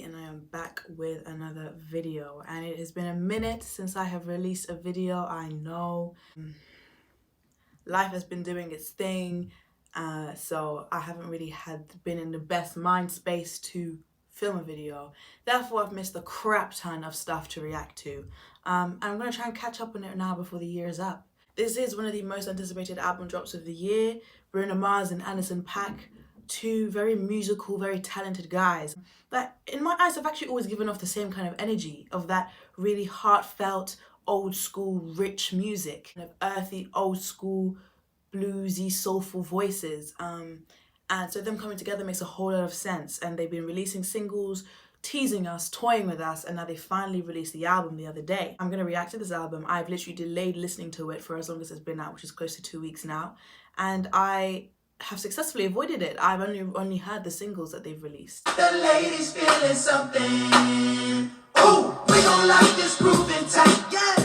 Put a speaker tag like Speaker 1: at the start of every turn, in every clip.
Speaker 1: and I am back with another video, and it has been a minute since I have released a video. I know life has been doing its thing, so I haven't really been in the best mind space to film a video. Therefore, I've missed a crap ton of stuff to react to, and I'm going to try and catch up on it now before the year is up. This is one of the most anticipated album drops of the year. Bruno and Paak, two very musical, very talented guys that in my eyes have actually always given off the same kind of energy of that really heartfelt, old school, rich music, kind of earthy, old school, bluesy, soulful voices. And so them coming together makes a whole lot of sense. And they've been releasing singles, teasing us, toying with us, and now they finally released the album the other day. I'm going to react to this album. I've literally delayed listening to it for as long as it's been out, which is close to 2 weeks now. And I have successfully avoided it. I've only heard the singles that they've released.
Speaker 2: The ladies feeling something. Ooh, we gon' like this grooving tight. Yeah.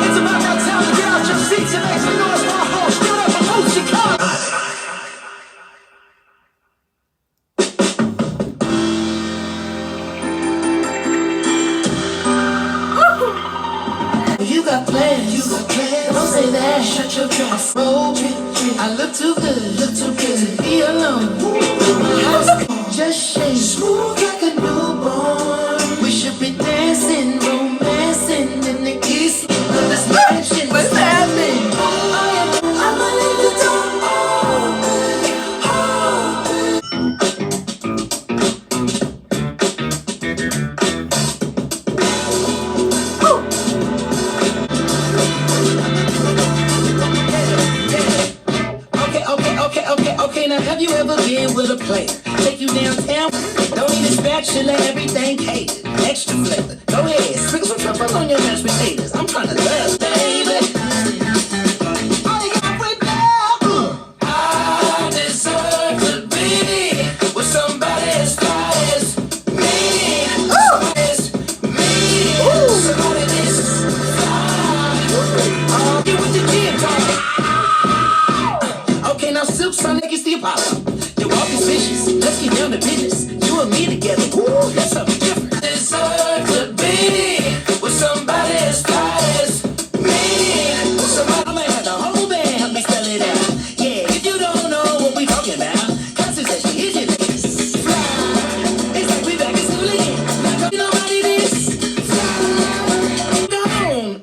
Speaker 2: It's about that time to get out your seats and make some noise for our host. Give it up for musicality. You got plans. Don't say that. Shut your trap. Roll. I look too good to be alone. Just shake, smooth like a newborn. We should be dancing, romancing in the kiss of this mansion. What's happening? I'm a little Okay, now have you ever been with a player? Take you downtown, don't need a spatula, everything catered. Extra flavor, go ahead, sprinkle some truffles on your mashed potatoes. I'm trying to love, baby. All you got with love. I deserve to be with somebody as fly as me. Somebody this fly. Get with the gym, okay, now Silk Sonic is the Apollo. Your walk is vicious. Let's get down to business. You and me together. Ooh, that's something different. I deserve to be with somebody as fly as me. Somebody, I might have the whole band help me spell it out. Yeah, if you don't know what we talking about, concentration, here's your face. Fly. It's like we back in school again. Like, you know what it is? Fly. Gone.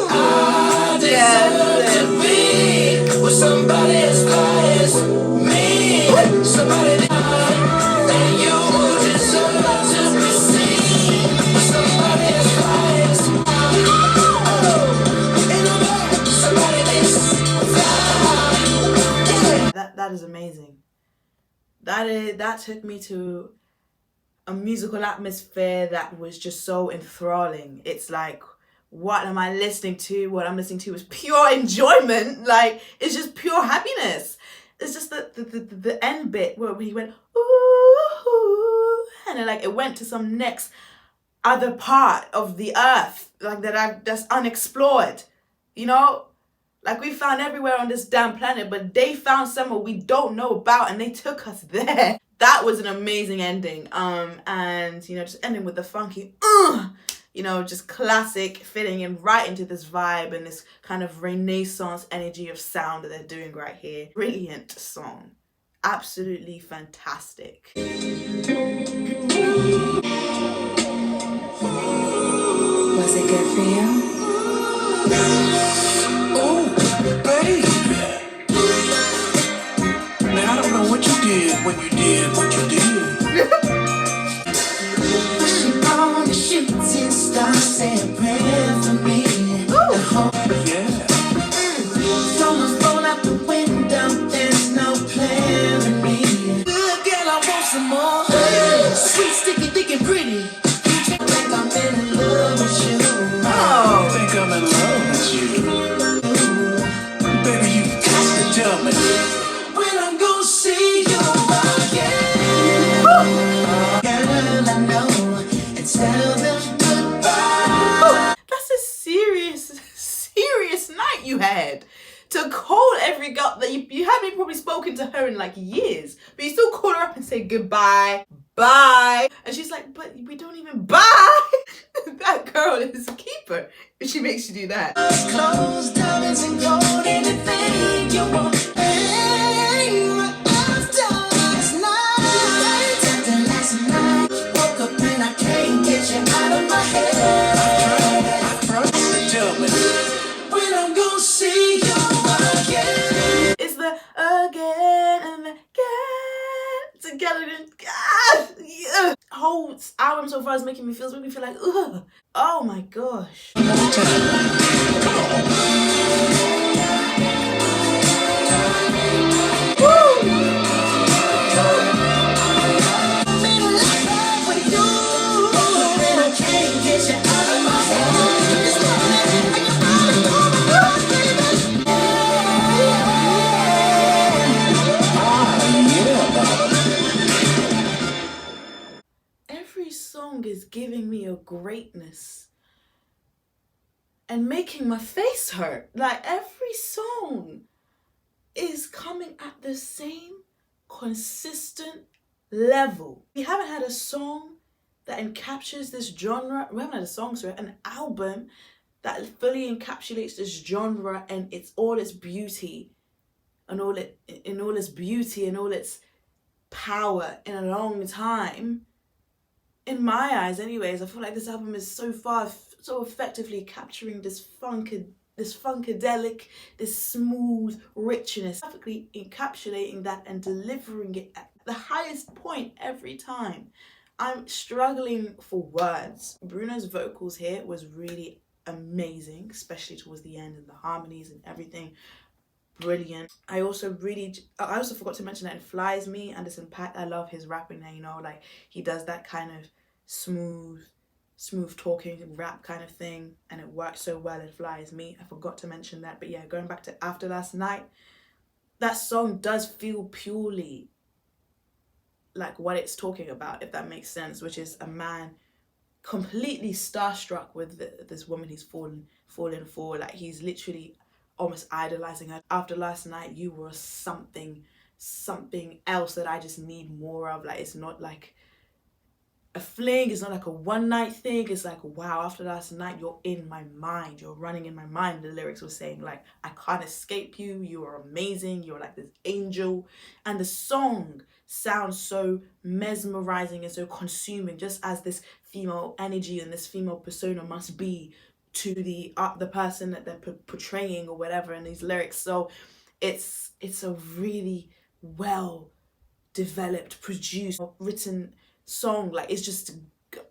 Speaker 2: I deserve to be with somebody as fly as me. Somebody that and you deserve to receive somebody as fly as somebody that's fly.
Speaker 1: That is amazing. That took me to a musical atmosphere that was just so enthralling. It's like, what am I listening to? What I'm listening to is pure enjoyment. Like, it's just pure happiness. It's just the end bit where he went, ooh, and then like it went to some next other part of the earth, like that's unexplored, you know? Like we found everywhere on this damn planet, but they found somewhere we don't know about and they took us there. That was an amazing ending. And you know, just ending with the funky, you know, just classic, fitting in right into this vibe and this kind of renaissance energy of sound that they're doing right here. Brilliant song. Absolutely fantastic.
Speaker 2: Was it good for you? Oh, baby. Now I don't know what you did when you did what you did. Shooting stars saying prayer for me. Yeah. Someone's blown out the window. There's no plan for me. Good girl, I want some more. Sweet, sticky, thick, and pretty. You think I'm in love with you? Oh, you think I'm in love with you? Baby, you got to tell me when I'm gonna see you again. Girl, I know. Tell them goodbye.
Speaker 1: That's a serious night you had. To call every girl that you haven't probably spoken to to her in like years, but you still call her up and say goodbye, bye. And she's like, but we don't even bye. That girl is a keeper if she makes you do that.
Speaker 2: Clothes, diamonds, and gold, anything you want. After last night, woke up and I can't get you out of my head. I promise. Tell me when I'm gonna see you again.
Speaker 1: It's the again and again together. Yeah. Whole album so far is making me feel like, ugh. Oh my gosh. Every song is giving me a greatness and making my face hurt. Like every song is coming at the same consistent level. We haven't had a song that encapsulates this genre. We haven't had a song, sorry, an album that fully encapsulates this genre and it's all its beauty and all its beauty and all its power in a long time. In my eyes, anyways, I feel like this album is so far so effectively capturing this funkadelic, this smooth richness, perfectly encapsulating that and delivering it at the highest point every time. I'm struggling for words. Bruno's vocals here was really amazing, especially towards the end and the harmonies and everything. Brilliant. I also forgot to mention that it Flies Me, Anderson .Paak. I love his rapping there, you know, like he does that kind of smooth talking rap kind of thing, and it works so well. It Flies Me. I forgot to mention that. But yeah, going back to After Last Night, that song does feel purely like what it's talking about, if that makes sense, which is a man completely starstruck with this woman he's fallen for. Like he's literally almost idolizing her. After last night, you were something else that I just need more of. Like it's not like a fling, it's not like a one night thing. It's like, wow, after last night, you're in my mind, you're running in my mind. The lyrics were saying like, I can't escape you, you are amazing, you're like this angel. And the song sounds so mesmerizing and so consuming, just as this female energy and this female persona must be to the person that they're portraying or whatever in these lyrics. So it's a really well developed, produced, written song. Like it's just
Speaker 2: got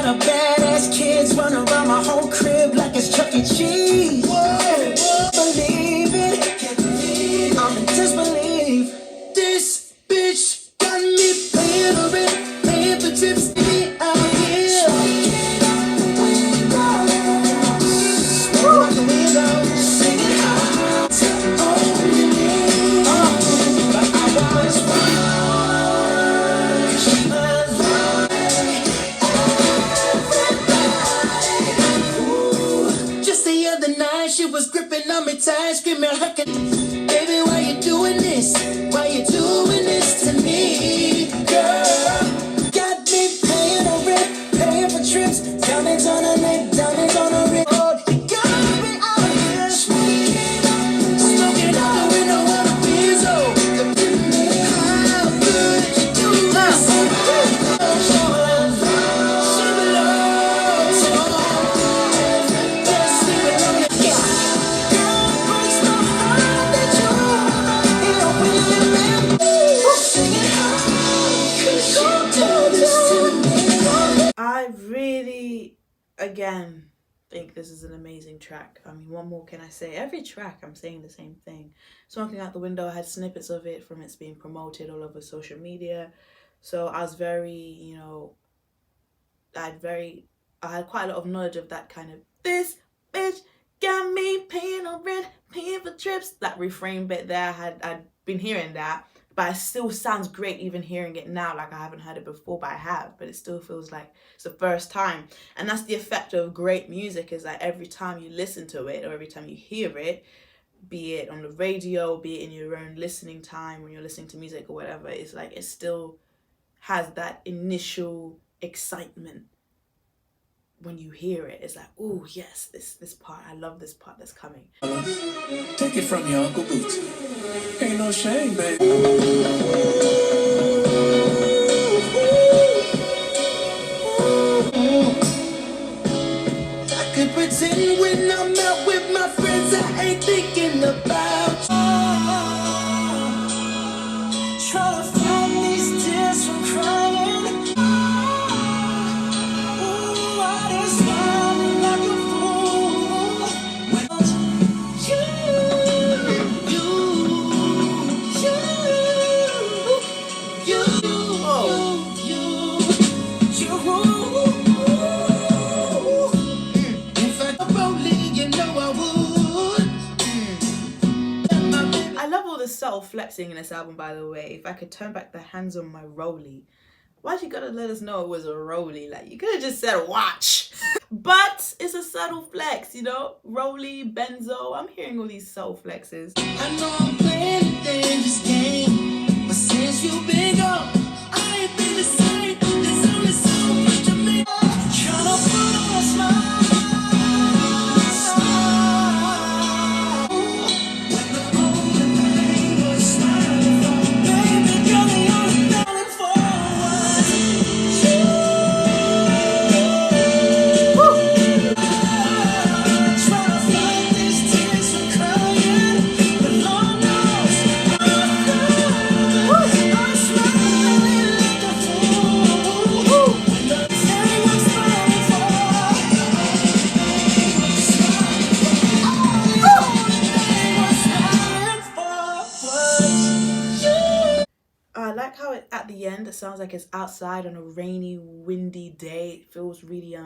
Speaker 2: a badass kids run around my whole crib like it's Chuck E. Cheese. Believe it, I'm in disbelief. This bitch got me paying for it, paying for trips to be out here. Out the window, singing how to own me. But I was wrong. She was wrong. Just the other night, she was gripping on me tight, screaming, baby, why you doing this? Why you doing this to me, girl? Got me paying for rent, paying for trips, diamonds on her neck, diamonds on her wrist. You got me out here smoking out the window on a Pizzo. How good you do this? She belongs. Yes, she belongs. Girl, breaks my heart that you don't really singing how could you do this to me?
Speaker 1: I really, again, think this is an amazing track. I mean, what more can I say? Every track, I'm saying the same thing. Smoking Out the Window, I had snippets of it from it's being promoted all over social media. So I was very, you know, I had quite a lot of knowledge of that kind of, this bitch got me paying on rent, paying for trips. That refrain bit there, I'd been hearing that. but it still sounds great even hearing it now. Like I haven't heard it before, but I have, but it still feels like it's the first time. And that's the effect of great music, is that every time you listen to it or every time you hear it, be it on the radio, be it in your own listening time when you're listening to music or whatever, it's like it still has that initial excitement when you hear it. It's like, oh yes, this part, I love this part that's coming.
Speaker 2: Take it from your Uncle Boots. Ain't no shame, baby. I could pretend when I'm out with my friends I ain't thinking about trying to find these tears from crying. Ooh, I just smile like a fool.
Speaker 1: I love all the subtle flexing in this album, by the way. If I could turn back the hands on my rollie. Why'd you gotta let us know it was a rollie? Like, you could have just said watch. But it's a subtle flex, you know? Rollie, benzo. I'm hearing all these subtle flexes.
Speaker 2: I know I'm playing a dangerous game, but since you've been gone, I ain't been the same. There's only so much to me. Trying to put on a smile. When the only thing was smiling for, baby, you're the only thing forward. Trying to find these tears from crying, but Lord knows I'm smiling like a fool. When the thing was smiling
Speaker 1: I like how at the end it sounds like it's outside on a rainy, windy day. It feels really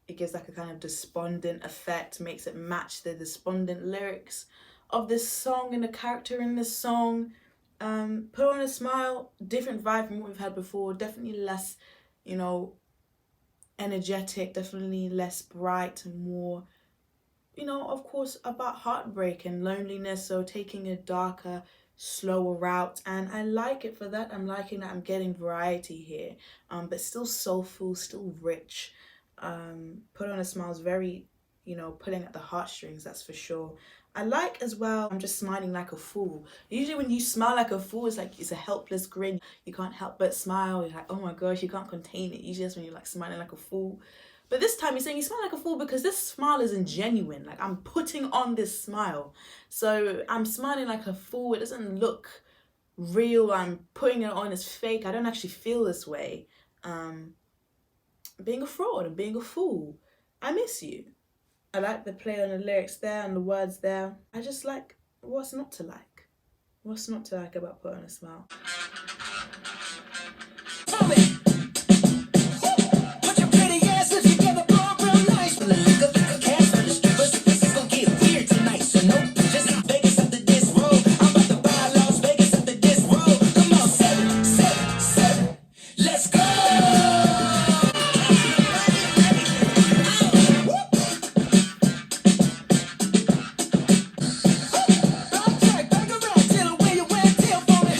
Speaker 1: it gives like a kind of despondent effect, makes it match the despondent lyrics of this song and the character in this song. Put on a Smile, different vibe from what we've had before. Definitely less, you know, energetic. Definitely less bright and more, you know, of course, about heartbreak and loneliness. So taking a darker, slower route, and I like it for that. I'm liking that I'm getting variety here, but still soulful, still rich. Put on a Smile is very, you know, pulling at the heartstrings, that's for sure. I like as well, I'm just smiling like a fool. Usually when you smile like a fool, it's like it's a helpless grin. You can't help but smile. You're like, oh my gosh, you can't contain it. Usually that's when you're like smiling like a fool. But this time he's saying you smile like a fool because this smile isn't genuine. Like, I'm putting on this smile. So I'm smiling like a fool. It doesn't look real. I'm putting it on as fake. I don't actually feel this way. Being a fraud and being a fool. I miss you. I like the play on the lyrics there and the words there. I just like what's not to like. What's not to like about Put on a Smile?
Speaker 2: put your pretty ass if you get the ball real nice. When the liquor cash for the strippers, it's gonna get weird tonight. So no, just Vegas after this roll. I'm about to buy Las Vegas after this roll. Come on, 777, let's go. Backtrack, back around, tell 'em where you went, tell for me.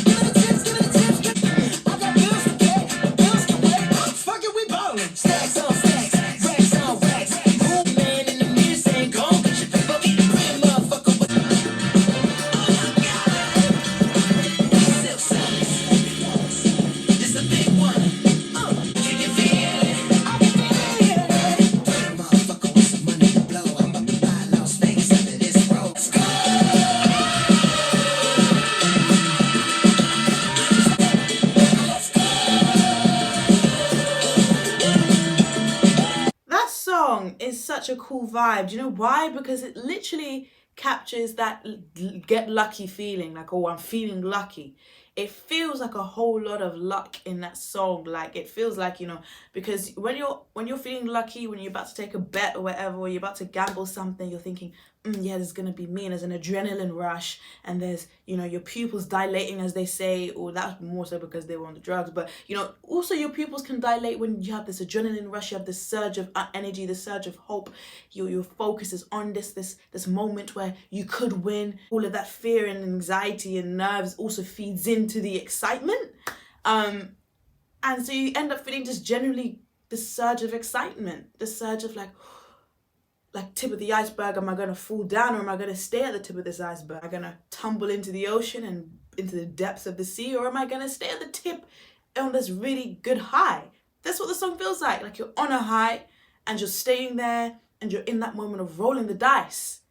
Speaker 2: Give me the tips, give me the tips. I got bills to pay, the bills can wait. Fuck it, we ballin'. Stacks on stacks, racks on racks. Cool man in the mirror saying, go on, get your paper. Real motherfucker with silk socks. This a big one. Can you feel it? I can feel it. Motherfucker with some money to blow. I'm about to buy Las Vegas after this roll. Let's go.
Speaker 1: That song is such a cool vibe. Do you know why? Because it literally captures that get lucky feeling, like, oh, I'm feeling lucky. it feels like a whole lot of luck in that song. Like it feels like, you know, because when you're feeling lucky, when you're about to take a bet or whatever, or you're about to gamble something, you're thinking, yeah, this is gonna be me, and there's an adrenaline rush, and there's, you know, your pupils dilating, as they say, or that's more so because they were on the drugs, but you know, also your pupils can dilate when you have this adrenaline rush, you have this surge of energy, this surge of hope. Your focus is on this moment where you could win. All of that fear and anxiety and nerves also feeds into the excitement, and so you end up feeling just generally this surge of excitement, this surge of like tip of the iceberg. Am I going to fall down, or am I going to stay at the tip of this iceberg? Am I going to tumble into the ocean and into the depths of the sea, or am I going to stay at the tip on this really good high? That's what the song feels like you're on a high and you're staying there and you're in that moment of rolling the dice.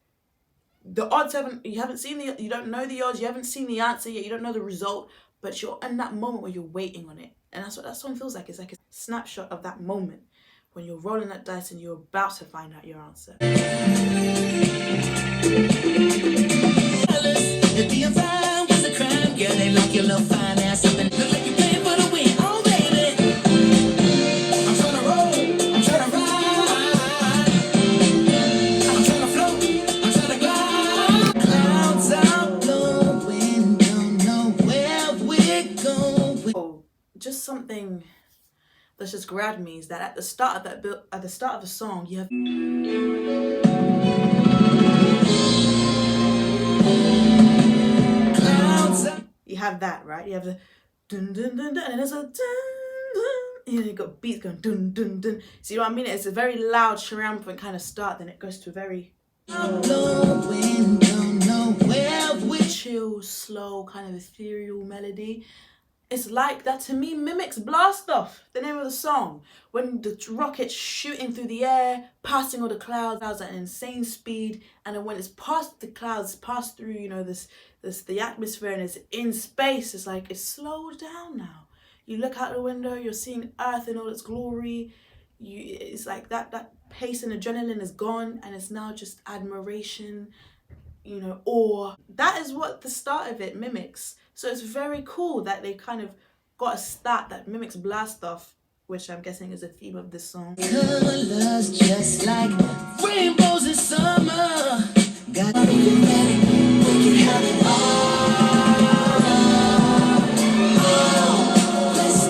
Speaker 1: The odds you don't know the odds, you haven't seen the answer yet, you don't know the result, but you're in that moment where you're waiting on it. And that's what that song feels like. It's like a snapshot of that moment when you're rolling that dice and you're about to find out your answer.
Speaker 2: If being fine was a crime, girl, they lock your little fine ass up and look like you're paying for the win. Oh, baby, I'm trying to roll, I'm trying to ride, I'm trying to float, I'm trying to glide. Clouds are blowing, don't know where we're going.
Speaker 1: Oh, just something that's just grabbed me is that at the start of the song, you have that, right? You have the dun dun dun dun, and then there's a dun dun, and you got beats going dun dun dun. See what I mean? It's a very loud, triumphant kind of start, then it goes to a very chill, slow, kind of ethereal melody. It's like that to me mimics Blast Off, the name of the song, when the rocket's shooting through the air, passing all the clouds at an insane speed, and then when it's past the clouds, passed through, you know, the atmosphere, and it's in space, it's like it's slowed down now. You look out the window, you're seeing Earth in all its glory. It's like that pace and adrenaline is gone, and it's now just admiration, you know, awe. That is what the start of it mimics. So it's very cool that they kind of got a start that mimics Blast Off, which I'm guessing is a theme of this song.
Speaker 2: Colors just like rainbows in summer. Got to be ready, we can have it all. Let's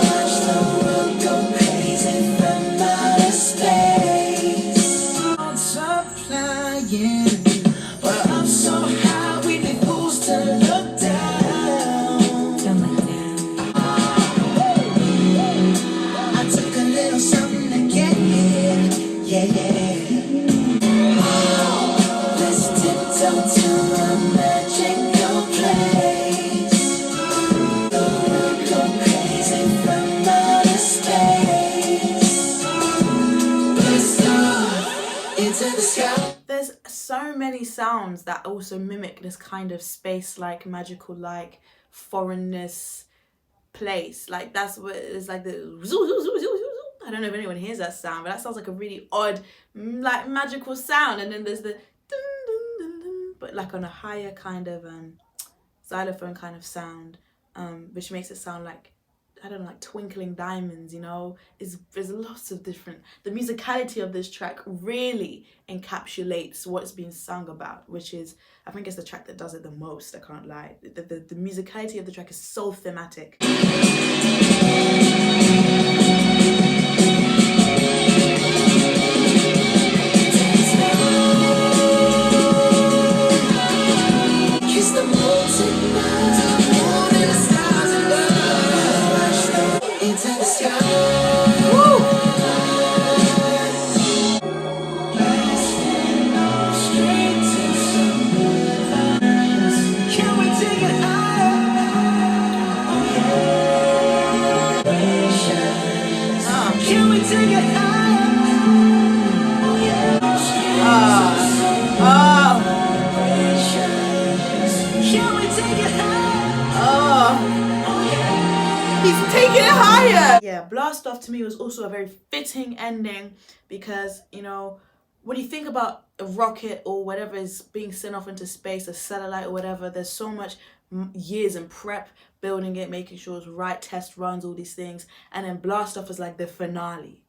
Speaker 2: watch the world go crazy from outer space. Supplying, but I'm so high we need fools to look down. I took a little something to get here, yeah. Let's tiptoe to a magical place. The world go crazy from outer space. Blast off into the sky.
Speaker 1: There's so many sounds that also mimic this kind of space-like, magical-like, foreignness place. Like that's what it's like, the zoo, zoo, zoo, zoo, zoo. I don't know if anyone hears that sound, but that sounds like a really odd, like magical sound. And then there's the dun, dun, dun, dun, but like on a higher kind of xylophone kind of sound, which makes it sound like, I don't know, like twinkling diamonds, you know. There's lots of different, the musicality of this track really encapsulates what it's being sung about, which is, I think it's the track that does it the most, I can't lie. The musicality of the track is so thematic.
Speaker 2: Kiss the moon tonight, moon and the stars above, into the sky. Blasting off straight to some good vibes. Can we take it higher? Oh yeah. Vibrations. Can we take it higher? Oh yeah. Can we take it higher?
Speaker 1: He's taking it higher. Yeah, Blast Off to me was also a very fitting ending because, you know, when you think about a rocket or whatever is being sent off into space, a satellite or whatever, there's so much years in prep, building it, making sure it's right, test runs, all these things. And then blast off is like the finale.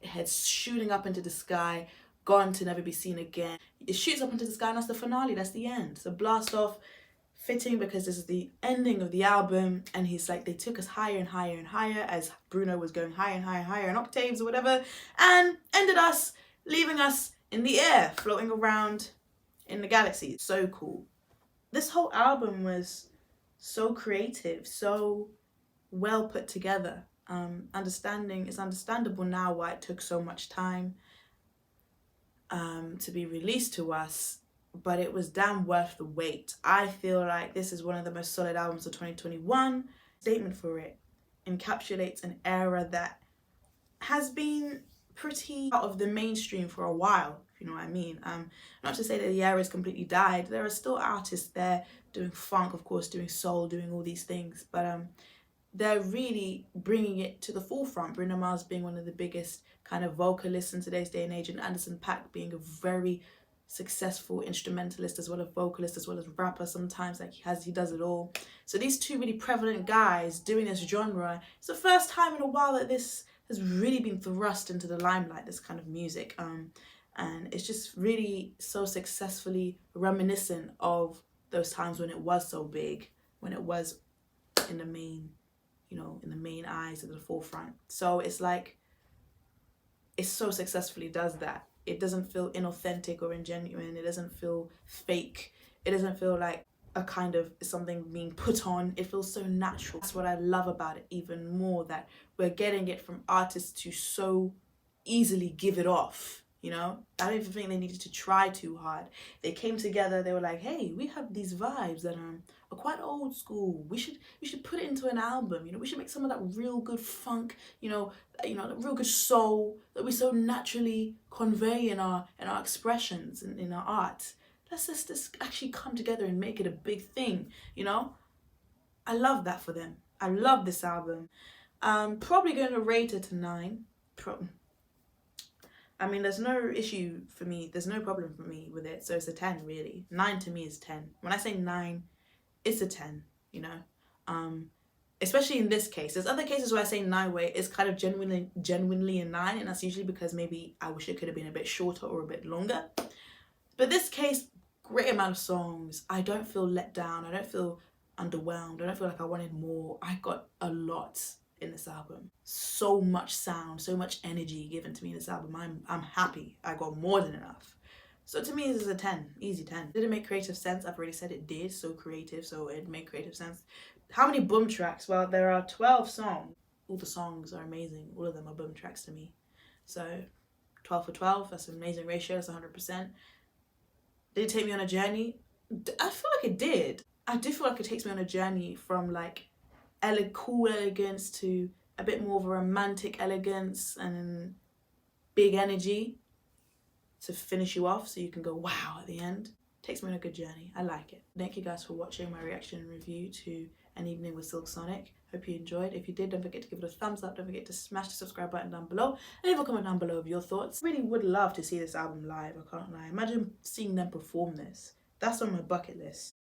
Speaker 1: It heads shooting up into the sky, gone to never be seen again. It shoots up into the sky and that's the finale, that's the end. So blast off, fitting because this is the ending of the album, and he's like, they took us higher and higher and higher as Bruno was going higher and higher and higher in octaves or whatever, and ended us, leaving us in the air, floating around in the galaxy. So cool. This whole album was so creative, so well put together. It's understandable now why it took so much time to be released to us, but it was damn worth the wait. I feel like this is one of the most solid albums of 2021. Statement for it encapsulates an era that has been pretty out of the mainstream for a while, if you know what I mean. Not to say that the era has completely died. There are still artists there doing funk, of course, doing soul, doing all these things, but they're really bringing it to the forefront. Bruno Mars being one of the biggest kind of vocalists in today's day and age, and Paak being a very successful instrumentalist as well as vocalist as well as rapper sometimes. Like he does it all. So these two really prevalent guys doing this genre, it's the first time in a while that this has really been thrust into the limelight, this kind of music. And it's just really so successfully reminiscent of those times when it was so big, when it was in the main, in the main eyes at the forefront. So it's like, it so successfully does that. It doesn't feel inauthentic or ingenuine. It doesn't feel fake. It doesn't feel like a kind of something being put on. It feels so natural. That's what I love about it even more, that we're getting it from artists to so easily give it off. I don't even think they needed to try too hard. They came together, they were like, hey, we have these vibes that are quite old school. We should put it into an album. We should make some of that real good funk, that real good soul that we so naturally convey in our expressions and in our art. Let's just actually come together and make it a big thing. I love that for them. I love this album. Probably going to rate it a 9. There's no issue for me. There's no problem for me with it. So it's a 10, really. 9 to me is 10. When I say 9, it's a 10, Especially in this case. There's other cases where I say 9 where it's kind of genuinely a 9, and that's usually because maybe I wish it could have been a bit shorter or a bit longer. But this case, great amount of songs. I don't feel let down. I don't feel underwhelmed. I don't feel like I wanted more. I got a lot in this album. So much sound, so much energy given to me in this album. I'm happy. I got more than enough. So to me, this is a 10, easy 10. Did it make creative sense? I've already said it did. So creative, so it made creative sense. How many boom tracks? Well, there are 12 songs. All the songs are amazing. All of them are boom tracks to me. So 12 for 12, that's an amazing ratio. That's 100%. Did it take me on a journey? I feel like it did. I do feel like it takes me on a journey from like cool elegance to a bit more of a romantic elegance and big energy to finish you off so you can go wow at the end. Takes me on a good journey. I like it. Thank you guys for watching my reaction and review to An Evening with Silk Sonic. Hope you enjoyed. If you did, don't forget to give it a thumbs up. Don't forget to smash the subscribe button down below and leave a comment down below of your thoughts. I really would love to see this album live, I can't lie. Imagine seeing them perform this. That's on my bucket list.